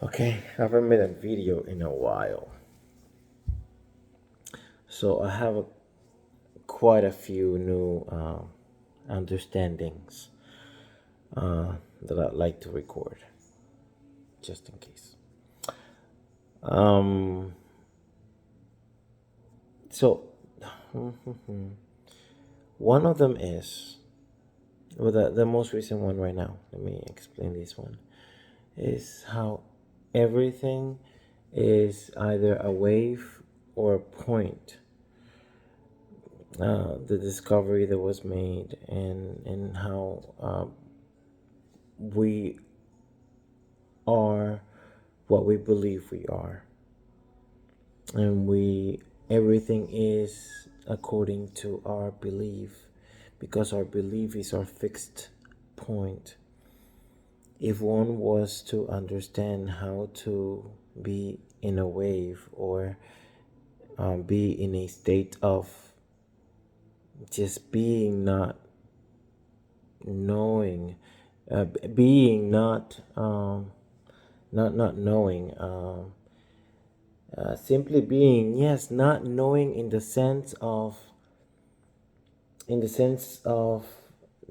Okay, I haven't made a video in a while, so I have quite a few new understandings that I'd like to record, just in case. Um, so one of them is, well, the most recent one right now. Let me explain this one. Is how everything is either a wave or a point. The discovery that was made and how we are what we believe we are, and we everything is according to our belief, because our belief is our fixed point. If one was to understand how to be in a wave, or be in a state of just being, not knowing, being not knowing, simply being, yes, not knowing in the sense of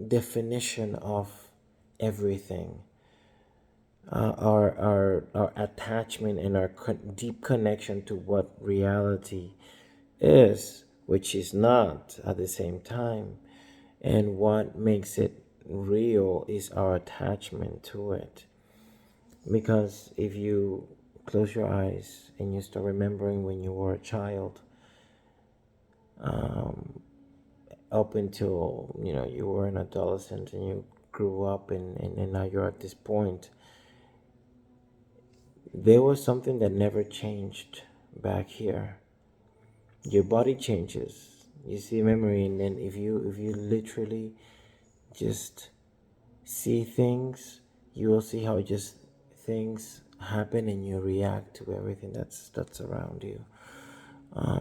definition of everything, our attachment and our deep connection to what reality is, which is not at the same time, and what makes it real is our attachment to it. Because if you close your eyes and you start remembering when you were a child, up until you were an adolescent and you grew up, and now you're at this point, there was something that never changed back here. Your body changes, you see memory, and then if you literally just see things, you will see how just things happen and you react to everything that's around you,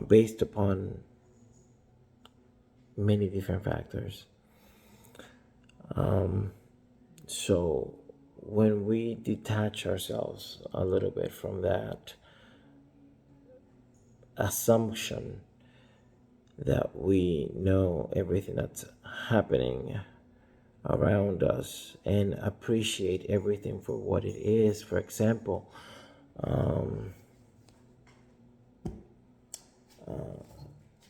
based upon many different factors. So when we detach ourselves a little bit from that assumption that we know everything that's happening around us and appreciate everything for what it is. For example,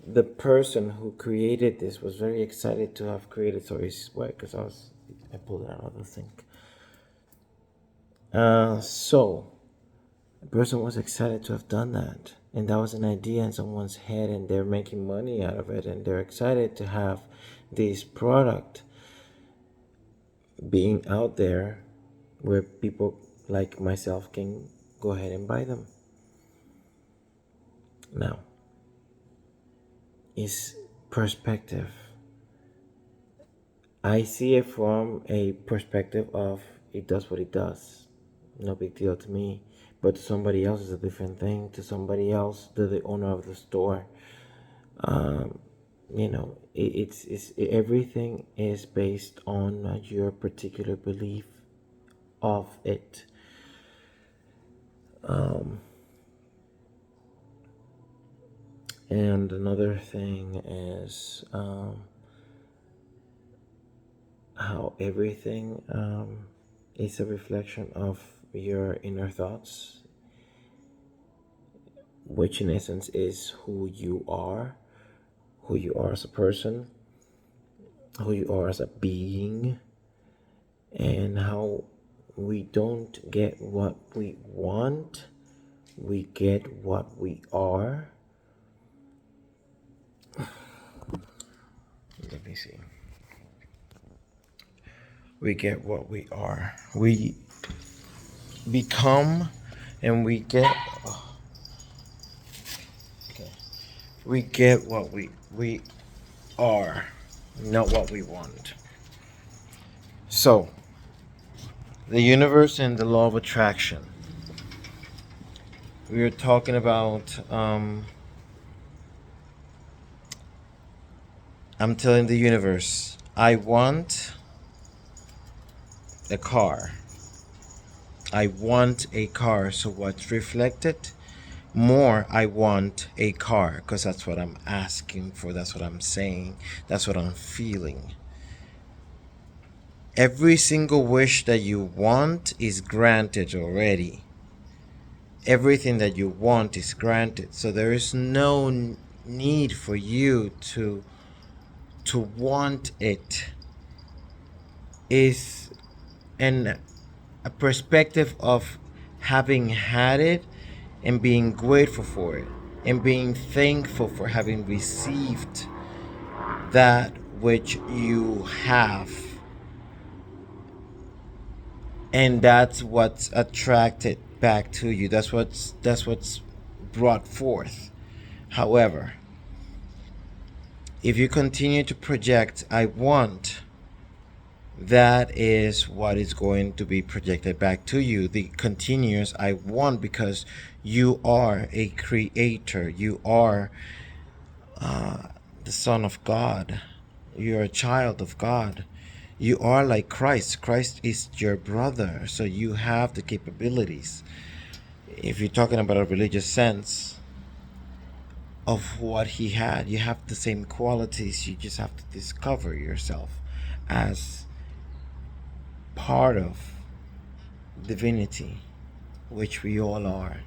the person who created this was very excited to have created. Sorry, what? Because I pulled it out of the sink. So the person was excited to have done that, and that was an idea in someone's head, and they're making money out of it, and they're excited to have this product being out there where people like myself can go ahead and buy them. Now, is perspective. I see it from a perspective of it does what it does. No big deal to me. But to somebody else is a different thing. To somebody else, to the owner of the store, it's everything is based on your particular belief of it. And another thing is how everything is a reflection of your inner thoughts, which in essence is who you are as a person, who you are as a being, and how we don't get what we want, we get what we are. Let me see. We get what we are. We become, and we get. Okay. We get what we are, not what we want. So, the universe and the law of attraction. We were talking about. I'm telling the universe, I want a car. I want a car. So what's reflected? More, I want a car, because that's what I'm asking for. That's what I'm saying. That's what I'm feeling. Every single wish that you want is granted already. Everything that you want is granted. So there is no need for you to want it. Is an a perspective of having had it and being grateful for it and being thankful for having received that which you have. And that's what's attracted back to you. That's what's brought forth. However, if you continue to project I want, that is what is going to be projected back to you. The continuous I want, because you are a creator. You are the son of God. You're a child of God. You are like Christ. Christ is your brother, so you have the capabilities. If you're talking about a religious sense of what he had, you have the same qualities. You just have to discover yourself as part of divinity, which we all are.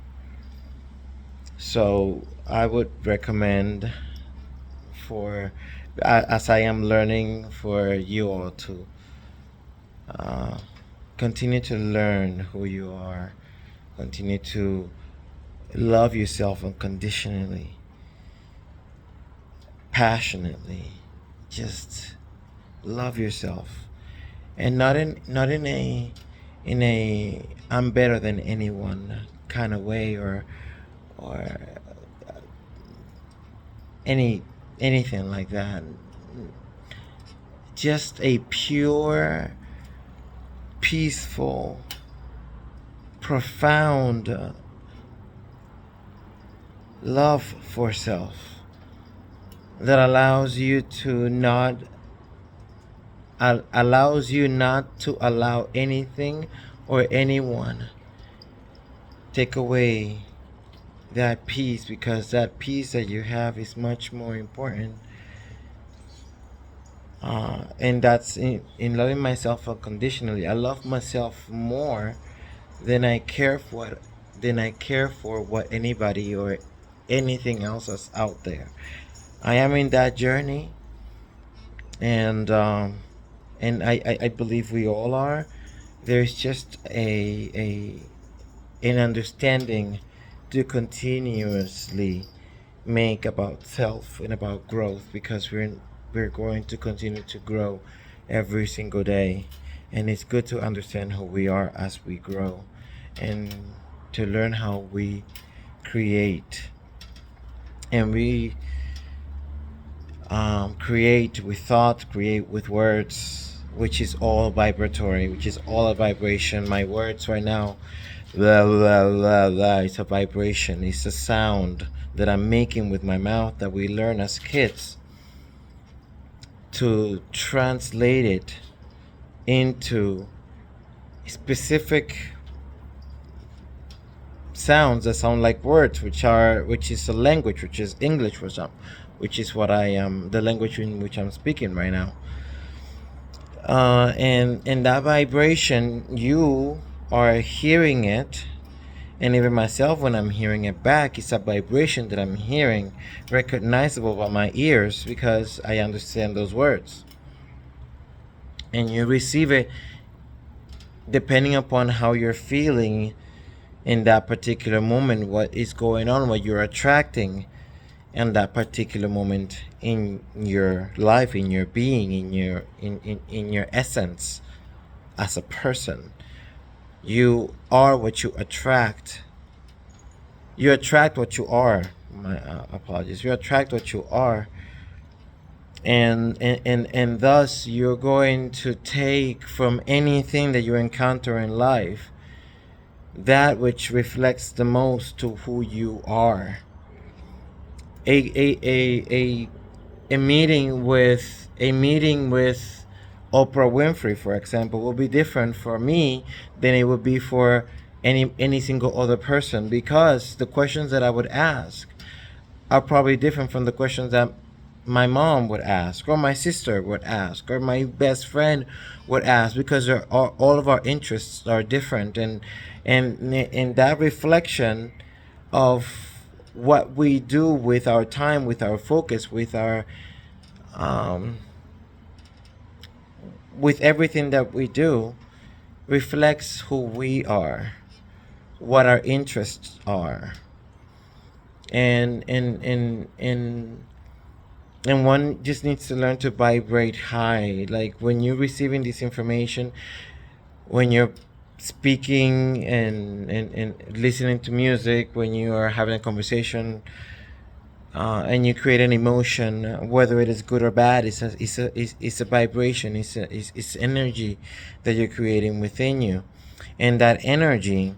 So I would recommend, for as I am learning, for you all to continue to learn who you are, continue to love yourself unconditionally, passionately. Just love yourself, and not in a I'm better than anyone kind of way, or anything like that. Just a pure, peaceful, profound love for self that allows you not to allow anything or anyone take away that peace, because that peace that you have is much more important. And that's in loving myself unconditionally. I love myself more than I care for what anybody or anything else is out there. I am in that journey, and I believe we all are. There's just an understanding to continuously make about self and about growth, because we're going to continue to grow every single day, and it's good to understand who we are as we grow, and to learn how we create. And we create with thought, create with words, which is all vibratory, which is all a vibration. My words right now, blah, blah, blah, blah, it's a vibration. It's a sound that I'm making with my mouth that we learn as kids, to translate it into specific sounds that sound like words, which is a language, which is English for some, which is what I am, the language in which I'm speaking right now. And that vibration, you are hearing it, and even myself, when I'm hearing it back, it's a vibration that I'm hearing, recognizable by my ears, because I understand those words. And you receive it depending upon how you're feeling in that particular moment, what is going on, what you're attracting in that particular moment in your life, in your being, in your essence as a person. You are what you attract. You attract what you are. My apologies. You attract what you are, and thus you're going to take from anything that you encounter in life that which reflects the most to who you are. A meeting with Oprah Winfrey, for example, will be different for me than it would be for any single other person, because the questions that I would ask are probably different from the questions that my mom would ask, or my sister would ask, or my best friend would ask, because all of our interests are different. And in that reflection of what we do with our time, with our focus, um, with everything that we do, reflects who we are, what our interests are. And one just needs to learn to vibrate high. Like when you're receiving this information, when you're speaking and listening to music, when you are having a conversation, and you create an emotion, whether it is good or bad, it's a vibration, it's energy that you're creating within you. And that energy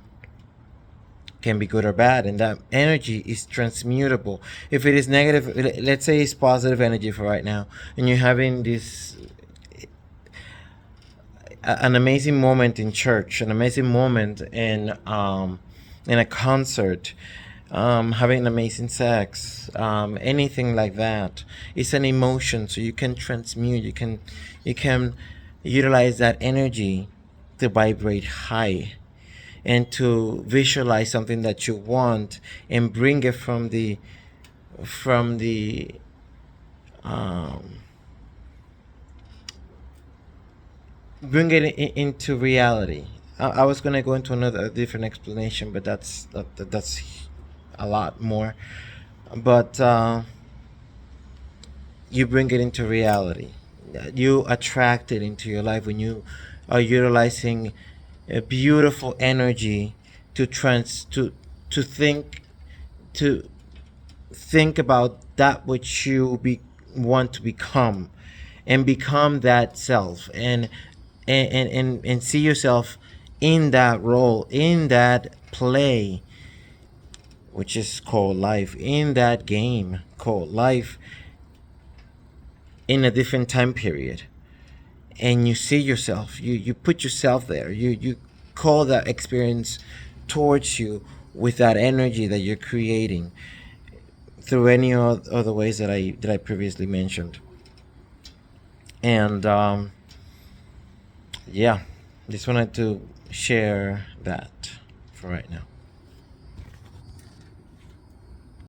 can be good or bad, and that energy is transmutable. If it is negative, let's say it's positive energy for right now, and you're having this an amazing moment in church, an amazing moment in a concert, having amazing sex, anything like that. It's an emotion, so you can transmute. You can utilize that energy to vibrate high, and to visualize something that you want, and bring it from the bring it into reality. I was gonna go into another different explanation, but that's a lot more. But you bring it into reality. You attract it into your life when you are utilizing a beautiful energy to to think to think about that which want to become, and become that self, and see yourself in that role, in that play, which is called life, in that game called life, in a different time period. And you see yourself, you put yourself there, you call that experience towards you with that energy that you're creating through any other ways that I previously mentioned. And yeah, just wanted to share that for right now.